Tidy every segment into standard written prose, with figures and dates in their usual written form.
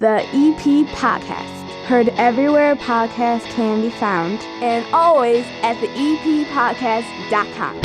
The EP Podcast. Heard everywhere podcasts can be found, and always at the EPPodcast.com.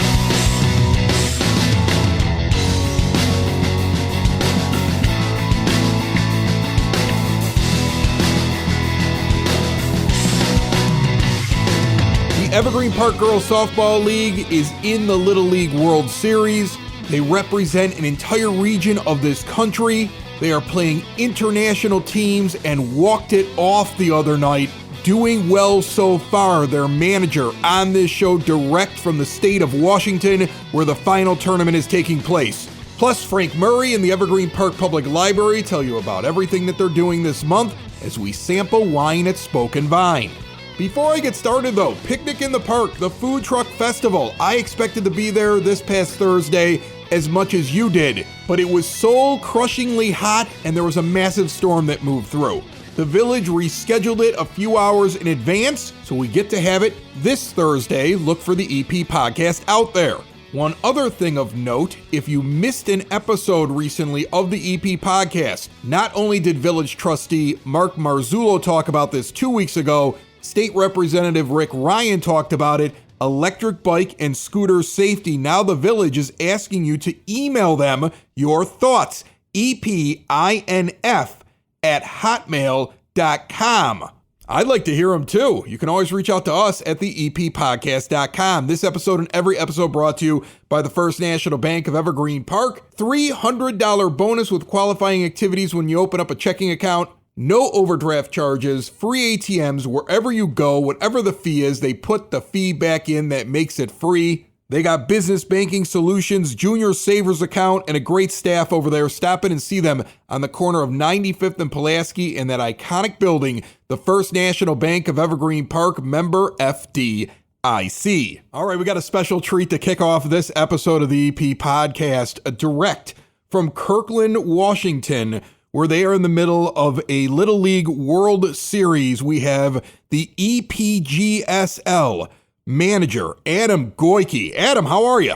The Evergreen Park Girls Softball League is in the Little League World Series. They represent an entire region of this country. They are playing international teams and walked it off the other night. Doing well so far. Their manager on this show direct from the state of Washington, where the final tournament is taking place. Plus, Frank Murray and the Evergreen Park Public Library tell you about everything that they're doing this month as we sample wine at Spoke and Vine. Before I get started though, Picnic in the Park, the Food Truck Festival. I expected to be there this past Thursday as much as you did, but it was soul-crushingly hot and there was a massive storm that moved through. The village rescheduled it a few hours in advance, so we get to have it this Thursday. Look for the EP podcast out there. One other thing of note, if you missed an episode recently of the EP podcast, not only did village trustee Mark Marzullo talk about this 2 weeks ago, State Representative Rick Ryan talked about it, electric bike and scooter safety. Now the village is asking you to email them your thoughts, epinf@hotmail.com. I'd like to hear them too. You can always reach out to us at the eppodcast.com. This episode and every episode brought to you by the First National Bank of Evergreen Park. $300 bonus with qualifying activities when you open up a checking account. No overdraft charges, free ATMs wherever you go, whatever the fee is, they put the fee back in that makes it free. They got business banking solutions, junior savers account, and a great staff over there. Stop in and see them on the corner of 95th and Pulaski in that iconic building, the First National Bank of Evergreen Park, member FDIC. All right, we got a special treat to kick off this episode of the EP podcast, a direct from Kirkland, Washington, where they are in the middle of a Little League World Series. We have the EPGSL manager, Adam Goyke. Adam, how are you?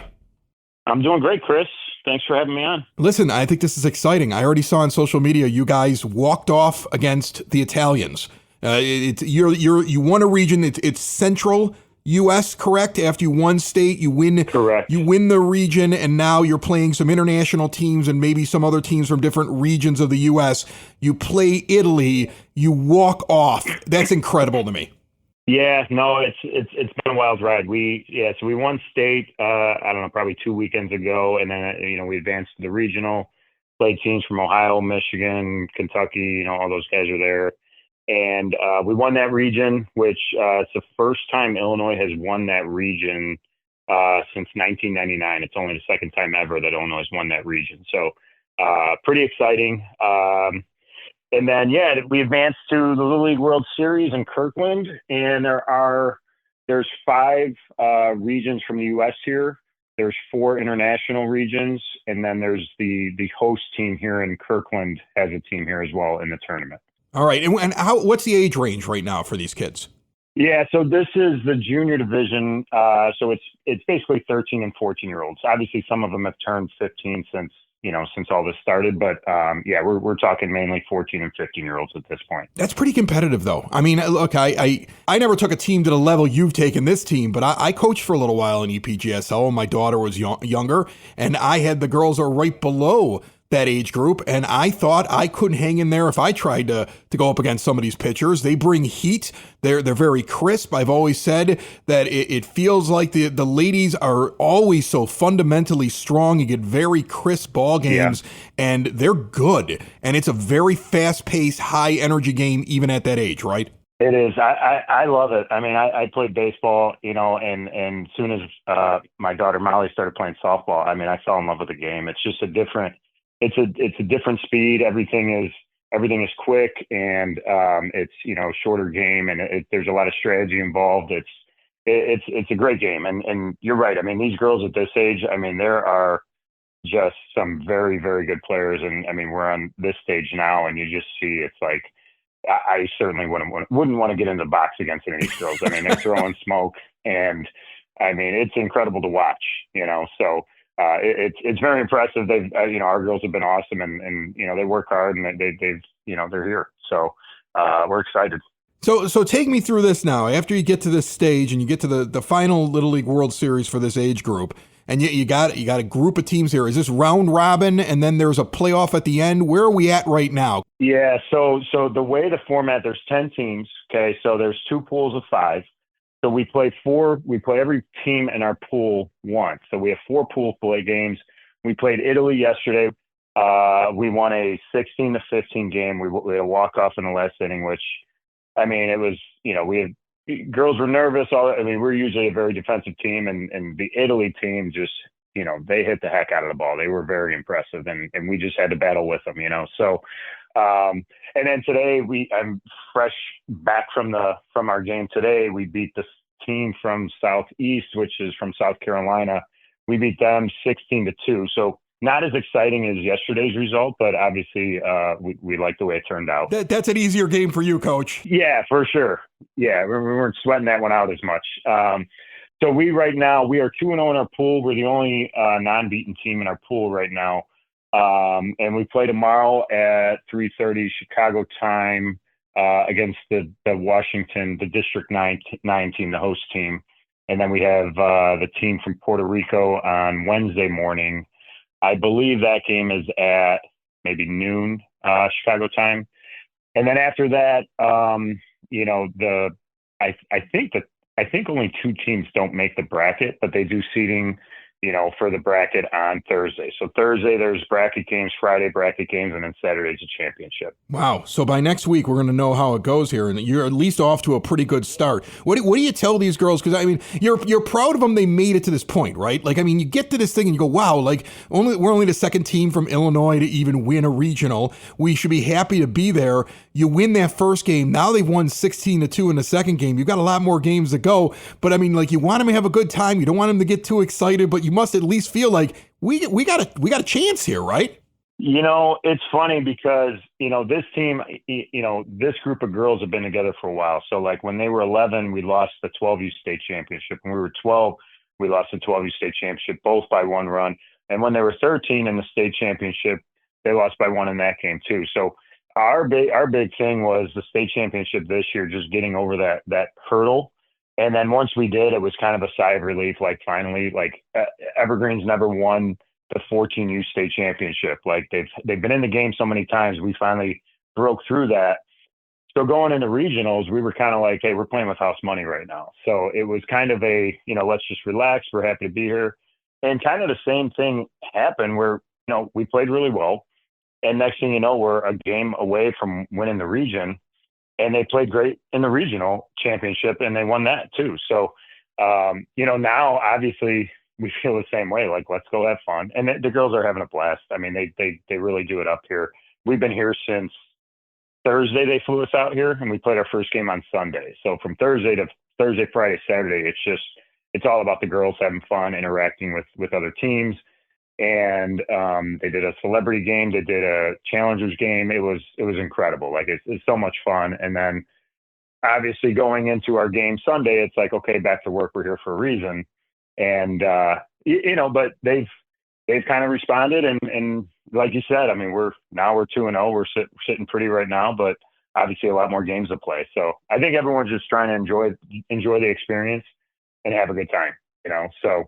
I'm doing great, Chris. Thanks for having me on. Listen, I think this is exciting. I already saw on social media you guys walked off against the Italians. You won a region. It's Central U.S., correct? After you won state, you win. Correct. You win the region, and now you're playing some international teams and maybe some other teams from different regions of the U.S. You play Italy. You walk off. That's incredible to me. Yeah, no, it's been a wild ride. So we won state. I don't know, probably 2 weekends ago, and then we advanced to the regional. Played teams from Ohio, Michigan, Kentucky. All those guys are there. And we won that region, which it's the first time Illinois has won that region since 1999. It's only the second time ever that Illinois has won that region. So pretty exciting. And then, we advanced to the Little League World Series in Kirkland. And there's 5 regions from the U.S. here. There's 4 international regions. And then there's the host team here in Kirkland has a team here as well in the tournament. All right. And what's the age range right now for these kids? Yeah, so this is the junior division. So it's basically 13 and 14-year-olds. Obviously, some of them have turned 15 since all this started. But we're talking mainly 14 and 15-year-olds at this point. That's pretty competitive, though. I mean, look, I never took a team to the level you've taken this team, but I coached for a little while in EPGSL when my daughter was younger, and I had the girls are right below that age group, and I thought I couldn't hang in there if I tried to go up against some of these pitchers. They bring heat. They're very crisp. I've always said that it feels like the ladies are always so fundamentally strong. You get very crisp ball games, and they're good. And it's a very fast-paced, high-energy game even at that age, right? It is. I love it. I mean, I played baseball, and as soon as my daughter Molly started playing softball, I mean, I fell in love with the game. It's just a different speed. Everything is quick, and it's shorter game, and there's a lot of strategy involved. It's a great game, and you're right. I mean, these girls at this age, I mean, there are just some very, very good players, and I mean, we're on this stage now, and you just see it's like I certainly wouldn't want to get in the box against any of these girls. I mean, they're throwing smoke, and I mean, it's incredible to watch. So it's very impressive. They've, our girls have been awesome, and they work hard, and they've, they're here. So we're excited. So take me through this now. After you get to this stage and you get to the final Little League World Series for this age group, and you got a group of teams here. Is this round robin, and then there's a playoff at the end? Where are we at right now? Yeah. So the way the format, there's 10 teams. Okay. So there's 2 pools of 5. So we play every team in our pool once. So we have 4 pool play games. We played Italy yesterday. We won a 16-15 game. We had a walk-off in the last inning, which, I mean, it was, girls were nervous. We're usually a very defensive team, and the Italy team just, they hit the heck out of the ball. They were very impressive, and we just had to battle with them, So, and then today I'm fresh back from our game today. We beat this team from Southeast, which is from South Carolina. We beat them 16-2. So not as exciting as yesterday's result, but obviously we like the way it turned out. That's an easier game for you, Coach. Yeah, for sure. Yeah, we weren't sweating that one out as much. So right now we are 2-0 in our pool. We're the only non-beaten team in our pool right now. And we play tomorrow at 3:30 Chicago time against the District 9 team, the host team. And then we have the team from Puerto Rico on Wednesday morning. I believe that game is at maybe noon Chicago time. And then after that, I think only 2 teams don't make the bracket, but they do seeding, for the bracket on Thursday. So Thursday there's bracket games, Friday bracket games, and then Saturday's a championship. Wow. So by next week, we're going to know how it goes here, and you're at least off to a pretty good start. What do you tell these girls? Because, you're proud of them. They made it to this point, right? You get to this thing and you go, wow, we're only the second team from Illinois to even win a regional. We should be happy to be there. You win that first game. Now they've won 16-2 in the second game. You've got a lot more games to go. But, you want them to have a good time. You don't want them to get too excited, but you must at least feel like we got a chance here, right? It's funny because, this team, this group of girls have been together for a while. So when they were 11, we lost the 12U state championship. When we were 12, we lost the 12U state championship, both by 1 run. And when they were 13 in the state championship, they lost by 1 in that game too. So our big thing was the state championship this year, just getting over that hurdle. And then once we did, it was kind of a sigh of relief. Finally, Evergreen's never won the 14U state championship. They've been in the game so many times. We finally broke through that. So going into regionals, we were kind of like, hey, we're playing with house money right now. So it was kind of let's just relax. We're happy to be here. And kind of the same thing happened where, we played really well. And next thing you know, we're a game away from winning the region. And they played great in the regional championship, and they won that too. So, now obviously we feel the same way. Let's go have fun. And the girls are having a blast. They really do it up here. We've been here since Thursday. They flew us out here, and we played our first game on Sunday. So from Thursday to Thursday, Friday, Saturday, it's all about the girls having fun, interacting with other teams. And they did a celebrity game. They did a challengers game. It was incredible. It's so much fun. And then obviously going into our game Sunday, it's okay, back to work. We're here for a reason. And but they've kind of responded. And like you said, we're 2-0. We're sitting pretty right now, but obviously a lot more games to play. So I think everyone's just trying to enjoy the experience and have a good time. So.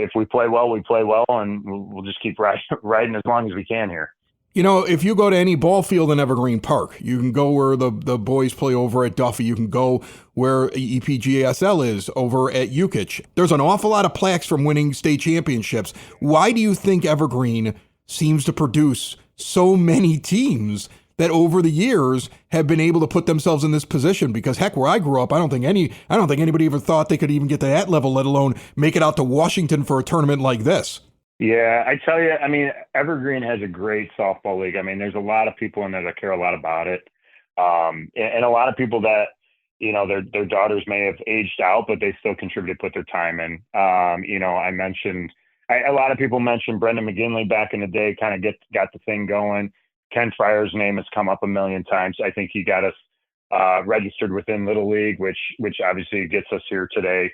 If we play well, we play well, and we'll just keep riding as long as we can here. If you go to any ball field in Evergreen Park, you can go where the boys play over at Duffy. You can go where EPGSL is over at Yukich. There's an awful lot of plaques from winning state championships. Why do you think Evergreen seems to produce so many teams that over the years have been able to put themselves in this position? Because heck, where I grew up, I don't think anybody ever thought they could even get to that level, let alone make it out to Washington for a tournament like this. Yeah, I tell you, Evergreen has a great softball league. There's a lot of people in there that care a lot about it. And a lot of people that, their daughters may have aged out, but they still contribute to put their time in. A lot of people mentioned Brendan McGinley back in the day, kind of got the thing going. Ken Fryer's name has come up a million times. I think he got us registered within Little League, which obviously gets us here today.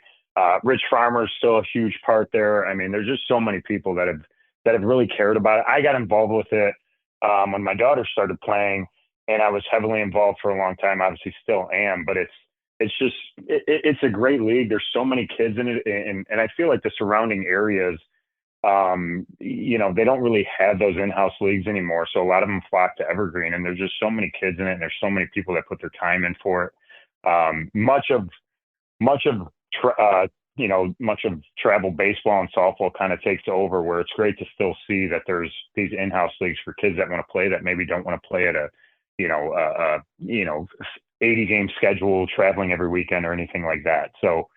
Rich Farmer's still a huge part there. I mean, there's just so many people that have really cared about it. I got involved with it when my daughter started playing, and I was heavily involved for a long time. Obviously, still am, but it's a great league. There's so many kids in it, and I feel like the surrounding areas, they don't really have those in-house leagues anymore. So a lot of them flock to Evergreen, and there's just so many kids in it, and there's so many people that put their time in for it. Much of travel baseball and softball kind of takes over, where it's great to still see that there's these in-house leagues for kids that want to play that maybe don't want to play at a 80 game schedule, traveling every weekend or anything like that. So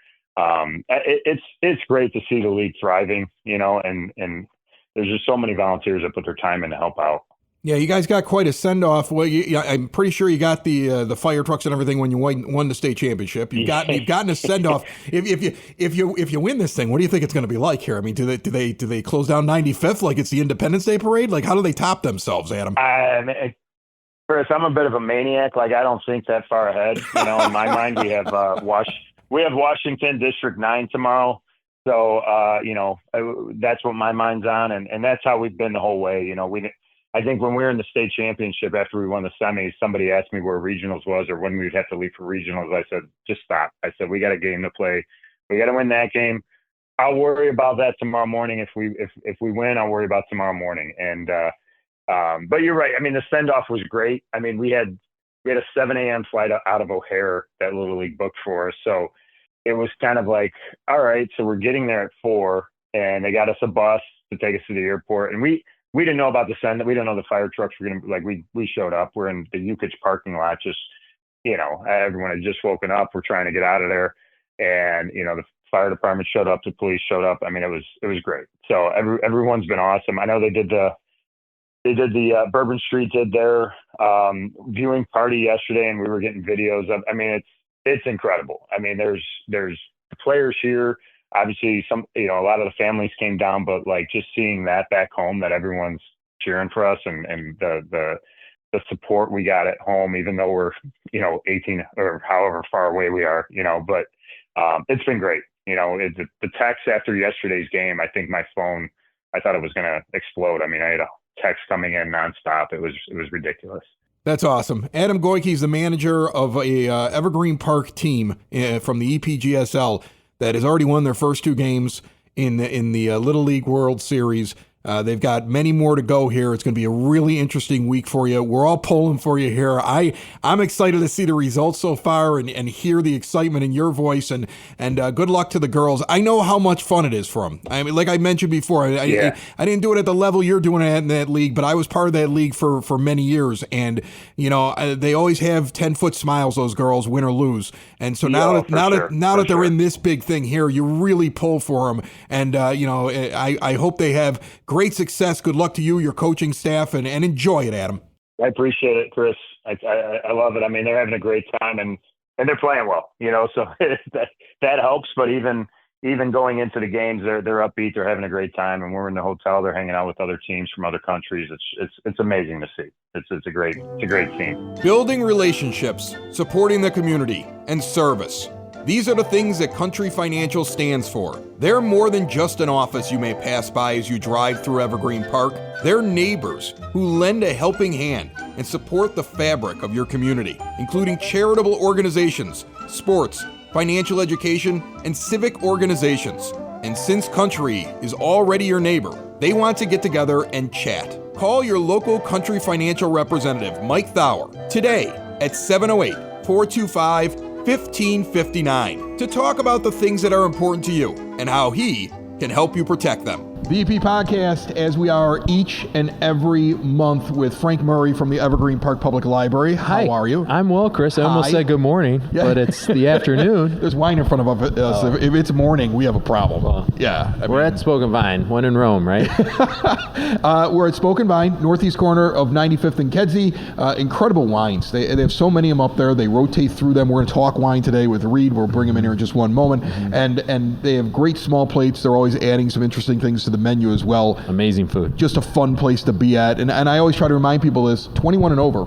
it's great to see the league thriving, and there's just so many volunteers that put their time in to help out. Yeah, you guys got quite a send-off. Well, I'm pretty sure you got the fire trucks and everything when you won the state championship. You've gotten a send-off. If you win this thing, what do you think it's going to be like here? I mean, do they close down 95th like it's the Independence Day parade? Like, how do they top themselves, Adam? Chris, I'm a bit of a maniac. Like, I don't think that far ahead. In my mind, we have Washington District 9 tomorrow. So that's what my mind's on, and that's how we've been the whole way. I think when we were in the state championship after we won the semis, somebody asked me where regionals was or when we'd have to leave for regionals. I said, just stop. I said, we got a game to play. We got to win that game. I'll worry about that tomorrow morning. If we win, I'll worry about tomorrow morning. And but you're right. I mean, the send off was great. I mean, we had a 7 a.m. flight out of O'Hare that Little League booked for us. So it was kind of like, all right, so we're getting there at 4, and they got us a bus to take us to the airport. And we didn't know about the send. We didn't know the fire trucks were going to, we showed up. We're in the Yukich parking lot, just, everyone had just woken up. We're trying to get out of there. And, the fire department showed up, the police showed up. I mean, it was great. So everyone's been awesome. I know they did the Bourbon Street did their viewing party yesterday, and we were getting videos of. I mean, it's incredible. I mean, there's the players here. Obviously, a lot of the families came down, but like just seeing that back home, that everyone's cheering for us, and the support we got at home, even though we're 18 or however far away we are, but it's been great. The text after yesterday's game, I think my phone, I thought it was going to explode. I mean, I had a text coming in nonstop. It was ridiculous. That's awesome. Adam Goyke is the manager of a Evergreen Park team from the EPGSL that has already won their first 2 games in the Little League World Series. They've got many more to go here. It's going to be a really interesting week for you. We're all pulling for you here. I'm excited to see the results so far and hear the excitement in your voice, and good luck to the girls. I know how much fun it is for them. I mean, like I mentioned before, I didn't do it at the level you're doing it in that league, but I was part of that league for many years, and they always have 10-foot smiles, those girls, win or lose. And so now that they're in this big thing here, you really pull for them. And I hope they have great success. Good luck to you, your coaching staff, and enjoy it, Adam. I appreciate it, Chris. I love it. I mean, they're having a great time, and they're playing well, so that helps. But even going into the games, they're upbeat. They're having a great time, and we're in the hotel. They're hanging out with other teams from other countries. It's amazing to see. It's a great team. Building relationships, supporting the community, and service. These are the things that Country Financial stands for. They're more than just an office you may pass by as you drive through Evergreen Park. They're neighbors who lend a helping hand and support the fabric of your community, including charitable organizations, sports, financial education, and civic organizations. And since Country is already your neighbor, they want to get together and chat. Call your local Country Financial representative, Mike Thauer, today at 708-425-1559 to talk about the things that are important to you and how he can help you protect them. The EP Podcast, as we are each and every month with Frank Murray from the Evergreen Park Public Library. Hi. How are you? I'm well, Chris. I almost said good morning, but it's the afternoon. There's wine in front of us. If it's morning, we have a problem. Well, we're at Spoken Vine, one in Rome, right? We're at Spoken Vine, northeast corner of 95th and Kedzie. Incredible wines. They have so many of them up there. They rotate through them. We're going to talk wine today with Reed. We'll bring them in here in just one moment. Mm-hmm. And they have great small plates. They're always adding some interesting things to the menu as well. Amazing food. Just a fun place to be at. And I always try to remind people this, 21 and over.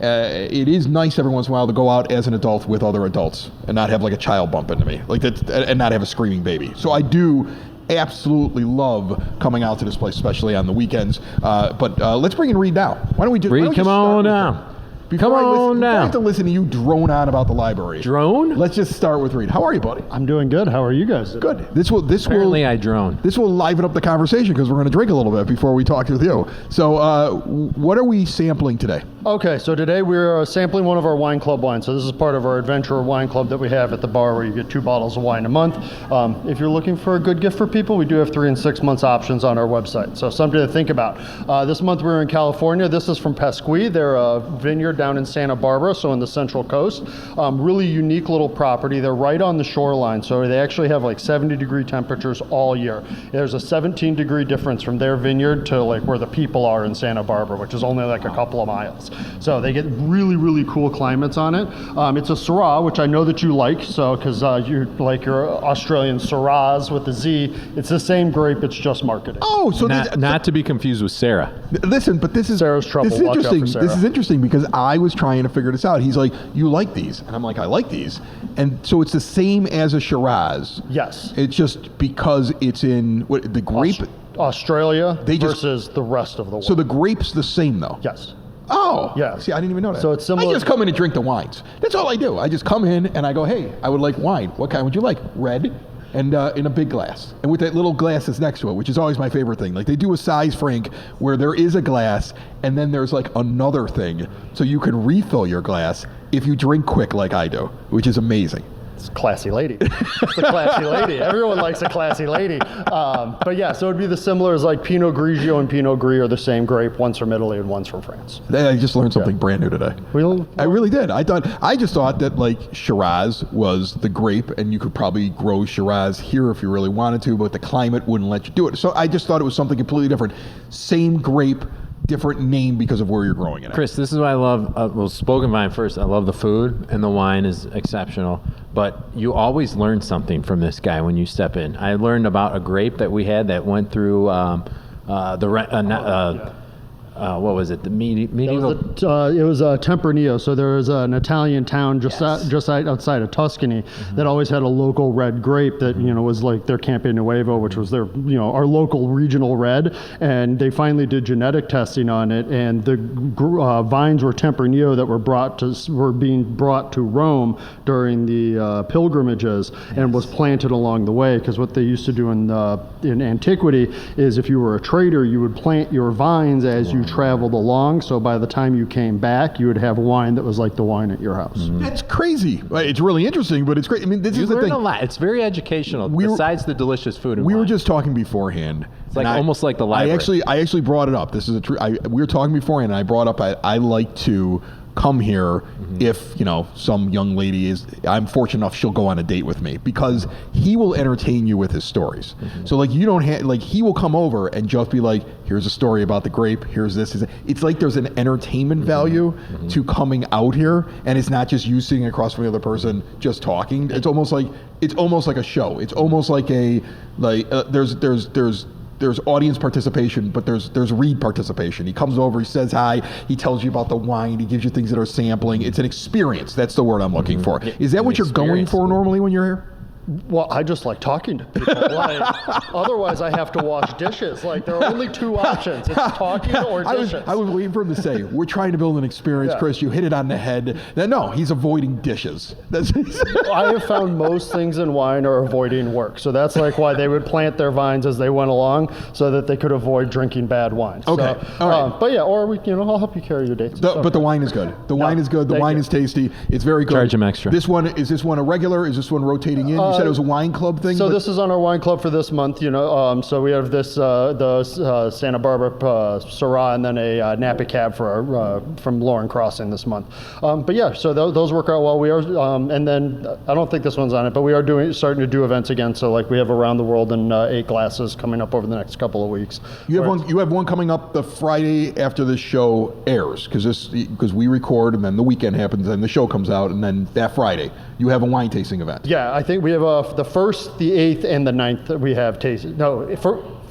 it is nice every once in a while to go out as an adult with other adults and not have like a child bump into me, like that, and not have a screaming baby. So I do absolutely love coming out to this place, especially on the weekends. But let's bring in Reed now. Why don't we just Reed, come on down. Before I have to listen to you drone on about the library. Drone? Let's just start with Reed. How are you, buddy? I'm doing good. How are you guys? Good. Apparently I drone. This will liven up the conversation because we're going to drink a little bit before we talk with you. So what are we sampling today? Okay, so today we're sampling one of our wine club wines. So this is part of our adventure wine club that we have at the bar where you get 2 bottles of wine a month. If you're looking for a good gift for people, we do have 3 and 6 months options on our website. So something to think about. This month we're in California. This is from Pasqui. They're a vineyard down in Santa Barbara, so in the Central Coast. Really unique little property. They're right on the shoreline, so they actually have like 70-degree temperatures all year. There's a 17-degree difference from their vineyard to like where the people are in Santa Barbara, which is only like a couple of miles. So they get really, really cool climates on it. It's a Syrah, which I know that you like, so because you like your Australian Syrahs with the Z. It's the same grape, it's just marketing. Oh, so not to be confused with Sarah. Listen, but this is Sarah's trouble. This is Watch out interesting. for Sarah. This is interesting because I was trying to figure this out. He's like, "You like these?" And I'm like, "I like these." And so it's the same as a Shiraz. Yes. It's just because it's in the grape. Australia versus the rest of the world. So the grape's the same though. Yes. Oh, yeah. See, I didn't even know that. So it's similar. I just come in and drink the wines. That's all I do. I just come in and I go, "Hey, I would like wine. What kind would you like?" Red, and in a big glass, and with that little glass that's next to it, which is always my favorite thing. Like they do a size Frank where there is a glass, and then there's like another thing, so you can refill your glass if you drink quick like I do, which is amazing. It's a classy lady. It's a classy lady. Everyone likes a classy lady. But yeah, so it'd be the similar as like Pinot Grigio and Pinot Gris are the same grape. One's from Italy and one's from France. I just learned something brand new today. I really did. I just thought that like Shiraz was the grape, and you could probably grow Shiraz here if you really wanted to, but the climate wouldn't let you do it. So I just thought it was something completely different. Same grape, different name because of where you're growing it. Chris, this is what I love. Spoken Vine first. I love the food, and the wine is exceptional. But you always learn something from this guy when you step in. I learned about a grape that we had that went through what was it? The medieval. It was Tempranillo. So there was an Italian town just outside of Tuscany that always had a local red grape that was like their Campo Nuevo, which was their our local regional red. And they finally did genetic testing on it, and the vines were Tempranillo that were being brought to Rome during the pilgrimages and was planted along the way. Because what they used to do in antiquity is if you were a trader, you would plant your vines as you traveled along, so by the time you came back, you would have wine that was like the wine at your house. That's crazy. It's really interesting, but it's great. I mean, this is the thing. You learn a lot. It's very educational. Besides the delicious food and we wine. were just talking beforehand. It's like almost like the library. I actually brought it up. This is we were talking beforehand, and I brought up I like to come here if some young lady I'm fortunate enough she'll go on a date with me, because he will entertain you with his stories. So like you don't have he will come over and just be like, here's a story about the grape, here's this. It's like there's an entertainment value to coming out here, and it's not just you sitting across from the other person just talking. It's almost like a show. It's almost like there's audience participation, but there's Reed participation. He comes over, he says hi, he tells you about the wine, he gives you things that are sampling. It's an experience. That's the word I'm looking for. Is that what you're going for normally when you're here? Well, I just like talking to people. Otherwise, I have to wash dishes. Like, there are only 2 options. It's talking or dishes. I was waiting for him to say, we're trying to build an experience, Chris. You hit it on the head. No, he's avoiding dishes. I have found most things in wine are avoiding work. So that's like why they would plant their vines as they went along, so that they could avoid drinking bad wine. Okay. So, all right. But yeah, or I'll help you carry your dates. But the wine is good. The wine is good. The wine is tasty. It's very good. Charge him extra. Is this one a regular? Is this one rotating in? You said it was a wine club thing? So this is on our wine club for this month, so we have this, the Santa Barbara Syrah, and then a Napa Cab from Lauren Crossing this month. But yeah, so those work out well. We are, and then I don't think this one's on it, but we are starting to do events again. So like we have Around the World in 8 glasses coming up over the next couple of weeks. You have one coming up the Friday after this show airs, because we record and then the weekend happens and the show comes out, and then that Friday you have a wine tasting event. Yeah, I think we have the 1st, the 8th, and the 9th that we have tasting. No,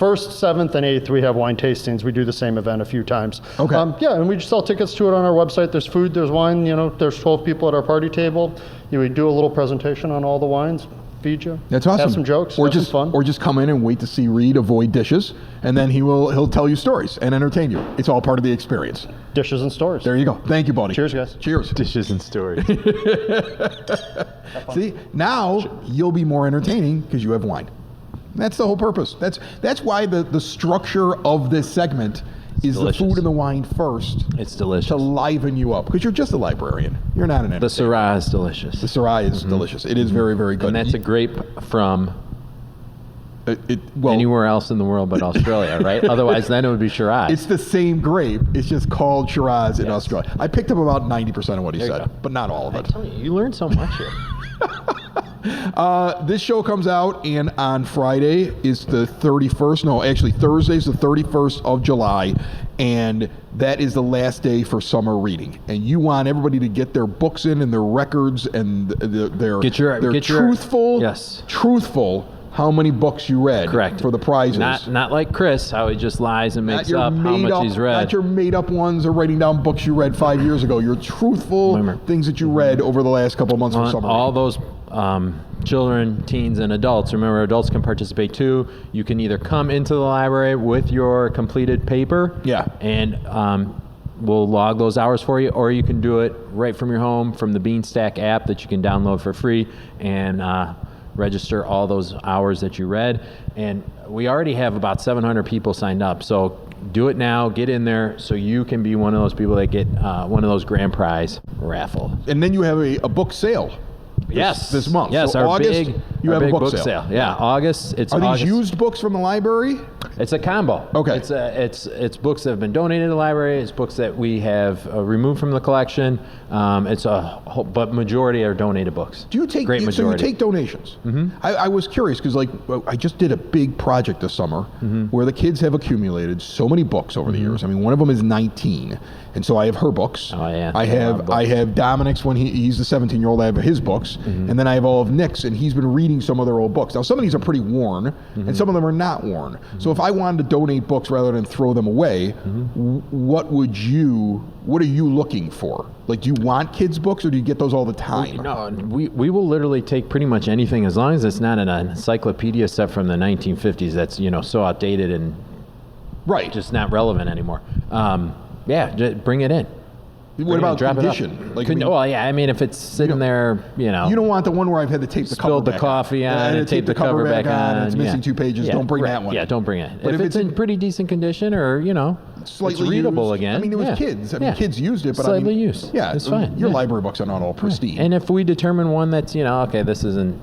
1st, 7th, and 8th, we have wine tastings. We do the same event a few times. Okay. Yeah, and we just sell tickets to it on our website. There's food, there's wine. There's 12 people at our party table. We do a little presentation on all the wines. Feed you. That's awesome. Have some jokes. Or have just some fun. Or just come in and wait to see Reed avoid dishes, and then he'll tell you stories and entertain you. It's all part of the experience. Dishes and stories. There you go. Thank you, buddy. Cheers, guys. Cheers. Dishes and stories. See, now you'll be more entertaining because you have wine. That's the whole purpose. That's why the structure of this segment is delicious. The food and the wine first. It's delicious. To liven you up, because you're just a librarian. You're not an entertainer. The Syrah is delicious. The Syrah is delicious. It is very, very good. And that's a grape from well, anywhere else in the world but Australia, right? Otherwise, then it would be Shiraz. It's the same grape. It's just called Shiraz in Australia. I picked up about 90% of what he There you said, go. but not all of it. I tell you learn so much here. This show comes out, and on Friday is the 31st. No, actually, Thursday is the 31st of July, and that is the last day for summer reading. And you want everybody to get their books in and their records and their truthful, truthful. How many books you read? Correct. For the prizes. Not like Chris, how he just lies and makes up how much he's read. Not your made-up ones or writing down books you read 5 years ago. Your truthful things that you read over the last couple of months for summer. All those children, teens, and adults. Remember, adults can participate too. You can either come into the library with your completed paper. Yeah. And we'll log those hours for you, or you can do it right from your home from the Beanstack app that you can download for free and register all those hours that you read. And we already have about 700 people signed up. So do it now, get in there so you can be one of those people that get one of those grand prize raffle. And then you have a book sale. This month. Yes, so our August, big, you our have big a book sale. Yeah, August. Are these used books from the library? It's a combo. Okay. It's books that have been donated to the library. It's books that we have removed from the collection. But majority are donated books. Do you take majority? So you take donations? Mm-hmm. I was curious because I just did a big project this summer where the kids have accumulated so many books over the years. I mean, one of them is 19, and so I have her books. Oh yeah. I have Dominic's when he's the 17-year-old. I have his books, and then I have all of Nick's, and he's been reading some of their old books. Now some of these are pretty worn, and some of them are not worn. So if I wanted to donate books rather than throw them away, what are you looking for? Like, do you want kids' books, or do you get those all the time? We will literally take pretty much anything as long as it's not an encyclopedia set from the 1950s that's so outdated and just not relevant anymore. Just bring it in. What about condition? If it's sitting there, You don't want the one where I've had to tape the cover back the coffee on and tape the cover back on. And it's missing 2 pages. Don't bring that one. Yeah, don't bring it. But if it's in pretty decent condition or, slightly it's readable used. again. I mean, it was kids. Kids used it, but slightly used. Yeah, it's fine. Your library books are not all pristine. And if we determine one that's, this isn't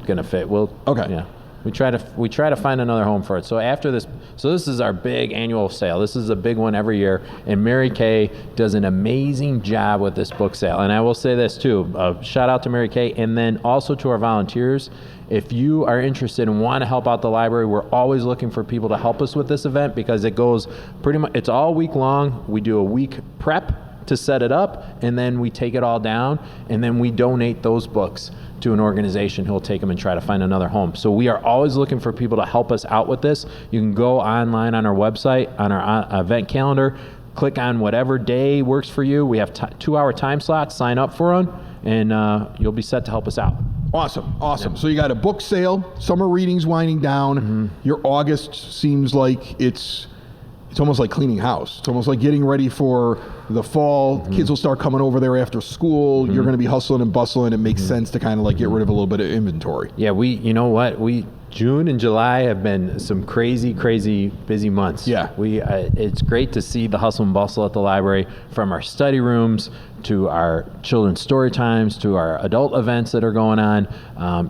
going to fit, we try to find another home for it. So after this, this is our big annual sale. This is a big one every year, and Mary Kay does an amazing job with this book sale. And I will say this too, shout out to Mary Kay, and then also to our volunteers. If you are interested and want to help out the library, we're always looking for people to help us with this event because it goes it's all week long. We do a week prep to set it up, and then we take it all down, and then we donate those books to an organization who will take them and try to find another home. So we are always looking for people to help us out with this. You can go online on our website, on our event calendar, click on whatever day works for you. We have 2-hour time slots, sign up for them, and you'll be set to help us out. Awesome. Yeah. So you got a book sale, summer readings winding down. Your August seems like it's almost like cleaning house. It's almost like getting ready for the fall. Kids will start coming over there after school. You're going to be hustling and bustling. It makes sense to kind of like get rid of a little bit of inventory. Yeah, June and July have been some crazy, crazy busy months. Yeah. It's great to see the hustle and bustle at the library, from our study rooms to our children's story times to our adult events that are going on.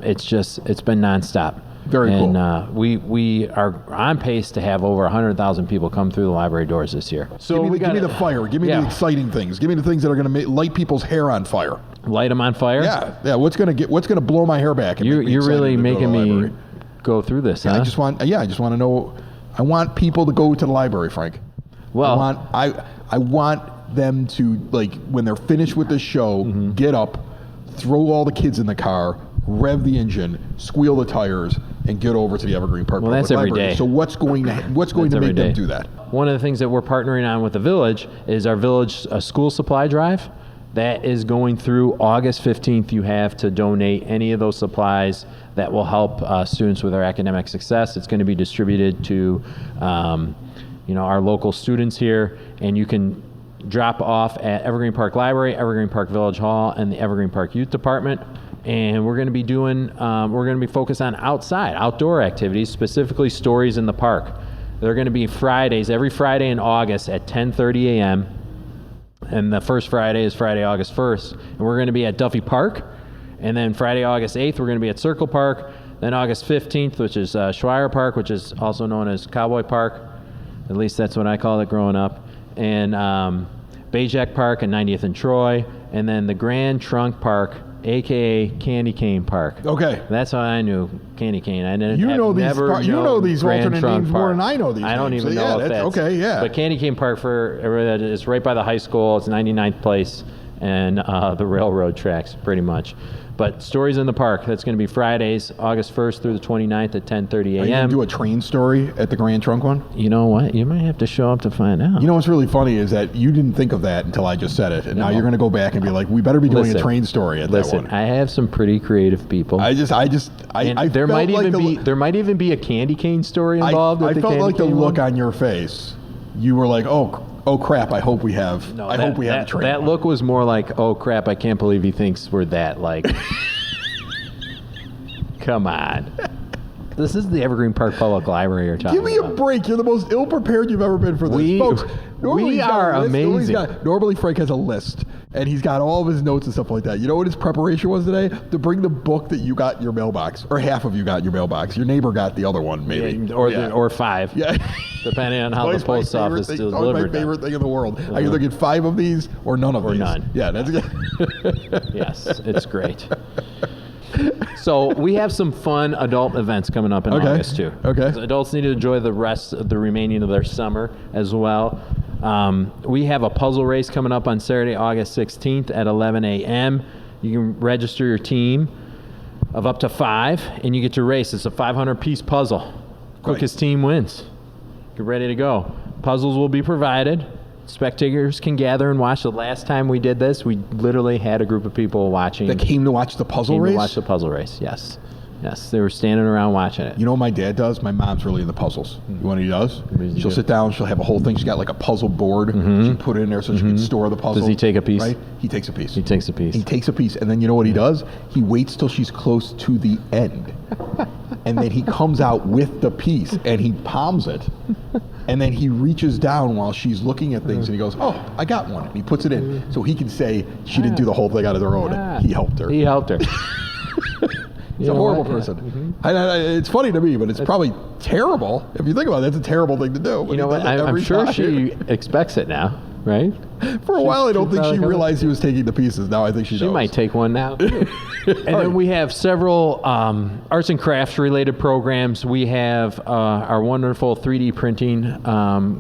It's been nonstop. Very cool. And we are on pace to have over 100,000 people come through the library doors this year. So give me the fire. Give me the exciting things. Give me the things that are going to light people's hair on fire. Light them on fire? Yeah. What's going to blow my hair back? And you're really making me go through this, huh? I just want to know. I want people to go to the library, Frank. Well, I want them to, like, when they're finished with this show, get up, throw all the kids in the car, rev the engine, squeal the tires, and get over to the Evergreen Park Public that's every Library. day. So what's going to make them do that? One of the things that we're partnering on with the village is our village school supply drive. That is going through August 15th. You have to donate any of those supplies that will help students with their academic success. It's going to be distributed to our local students here, and you can drop off at Evergreen Park Library, Evergreen Park Village Hall, and the Evergreen Park Youth Department. And we're going to be focused on outdoor activities, specifically stories in the park. They're going to be Fridays, every Friday in August at 10:30 a.m. And the first Friday is Friday, August 1st. And we're going to be at Duffy Park. And then Friday, August 8th, we're going to be at Circle Park. Then August 15th, which is Schweier Park, which is also known as Cowboy Park. At least that's what I called it growing up. And Bayjack Park and 90th and Troy. And then the Grand Trunk Park, a.k.a. Candy Cane Park. Okay. That's how I knew Candy Cane. I didn't You know these Grand alternate Trunk names Park. more than I know these I don't names. even So, know if that's... Okay, yeah. But Candy Cane Park is right by the high school. It's 99th place and the railroad tracks, pretty much. But Stories in the Park, that's going to be Fridays, August 1st through the 29th at 10:30 a.m. Are you going to do a train story at the Grand Trunk one? You know what? You might have to show up to find out. You know what's really funny is that you didn't think of that until I just said it. And now you're going to go back and be like, we better be doing a train story at that one. I have some pretty creative people. There might even be a candy cane story involved. I felt like the look on your face. You were like, oh crap! I hope we have. I hope we have a train. That look was more like, oh crap! I can't believe he thinks we're that like. Come on. This is the Evergreen Park Public Library you're talking about. Give me a break. You're the most ill-prepared you've ever been for this. Folks, we are amazing. Normally Frank has a list, and he's got all of his notes and stuff like that. You know what his preparation was today? To bring the book that you got in your mailbox, or half of you got in your mailbox. Your neighbor got the other one, maybe. Or five. Yeah. Depending on how the post office delivered my favorite thing in the world. I either get 5 of these or none of these. Or none. Yeah, that's good. Yes, it's great. So we have some fun adult events coming up in August too. Okay. Adults need to enjoy the remaining of their summer as well. We have a puzzle race coming up on Saturday, August 16th at 11 a.m. You can register your team of up to 5, and you get to race. It's a 500-piece puzzle. Quickest team wins. Get ready to go. Puzzles will be provided. Spectators can gather and watch. The last time we did this, we literally had a group of people watching. That came to watch the puzzle race? To watch the puzzle race, yes. Yes, they were standing around watching it. You know what my dad does? My mom's really into puzzles. You know what he does? She'll sit down, she'll have a whole thing. She's got like a puzzle board. She put it in there so she can store the puzzle. Does he take a piece? Right? He takes a piece. He takes a piece. He takes a piece. And then you know what he does? He waits till she's close to the end. And then he comes out with the piece and he palms it. And then he reaches down while she's looking at things and he goes, oh, I got one. And he puts it in so he can say she didn't do the whole thing out of their own. He helped her. He helped her. He's a horrible person. It's funny to me, but it's probably terrible. If you think about it, that's a terrible thing to do. You know what? I'm sure she expects it now, right? For a while, I don't think she realized he was taking the pieces. Now I think she knows. She might take one now. And then we have several arts and crafts related programs. We have our wonderful 3D printing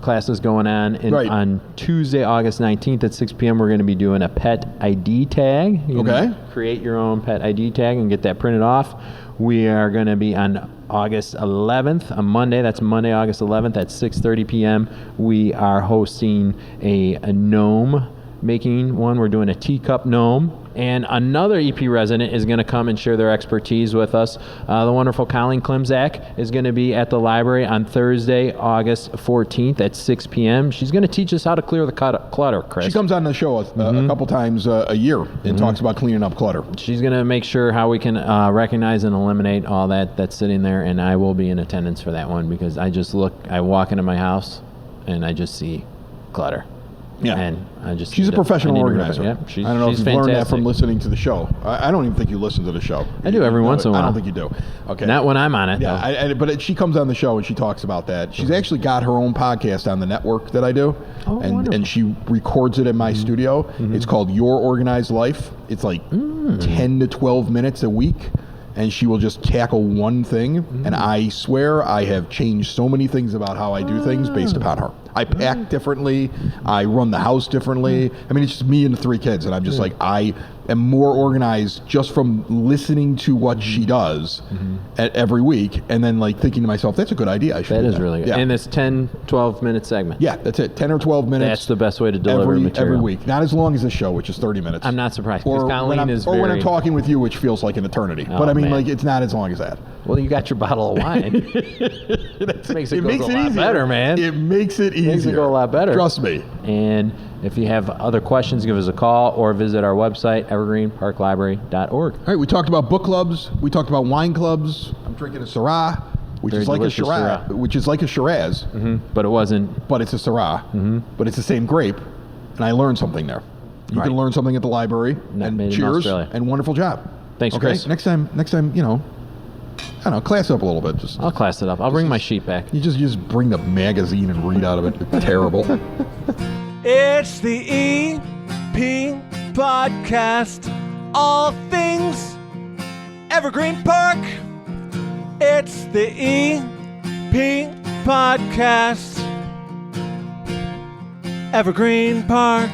classes going on. And on Tuesday, August 19th at 6 p.m., we're going to be doing a pet ID tag. You can create your own pet ID tag and get that printed off. We are going to be on August 11th, on Monday. That's Monday, August 11th at 6:30 p.m. We are hosting a gnome making one. We're doing a teacup gnome. And another EP resident is going to come and share their expertise with us. The wonderful Colleen Klimzak is going to be at the library on Thursday, August 14th at 6 p.m. She's going to teach us how to clear the clutter, Chris. She comes on the show a couple times a year and talks about cleaning up clutter. She's going to make sure how we can recognize and eliminate all that's sitting there, and I will be in attendance for that one because I walk into my house and I just see clutter. Yeah. And she's a professional organizer. Yeah, I don't know if you've learned that from listening to the show. I don't even think you listen to the show. I do every once in a while. I don't think you do. Okay. Not when I'm on it. Yeah, but she comes on the show and she talks about that. She's actually got her own podcast on the network that I do. Oh, and she records it in my studio. It's called Your Organized Life. It's like 10 to 12 minutes a week. And she will just tackle one thing. And I swear I have changed so many things about how I do things based upon her. I pack differently. I run the house differently. I mean, it's just me and the 3 kids, and I'm just like, I am more organized just from listening to what she does every week, and then like thinking to myself, that's a good idea. I should That do is really good. Yeah. And it's 10, 12-minute segment. Yeah, that's it. 10 or 12 minutes. That's the best way to deliver material. Every week. Not as long as this show, which is 30 minutes. I'm not surprised. Or Because when Colleen I'm, is or very... when I'm talking with you, which feels like an eternity. But I mean, man. like, it's not as long as that. Well, you got your bottle of wine. It makes it go a lot easier. better, man. It makes it easier. Makes it go a lot better. Trust me. And if you have other questions, give us a call or visit our website, evergreenparklibrary.org. All right, we talked about book clubs. We talked about wine clubs. I'm drinking a Syrah, which Very is like a delicious Shiraz, Syrah. which is like a Shiraz, But it wasn't... but it's a Syrah. But it's the same grape, and I learned something there. You Right. can learn something at the library. Not And made in cheers, Australia. and wonderful job. Thanks, Okay, Chris. next time, you know, I don't know, class up a little bit. Just I'll class it up. I'll bring my sheet back. you just bring the magazine and read out of it. It's terrible. It's the EP Podcast. All things Evergreen Park. It's the EP Podcast. Evergreen Park.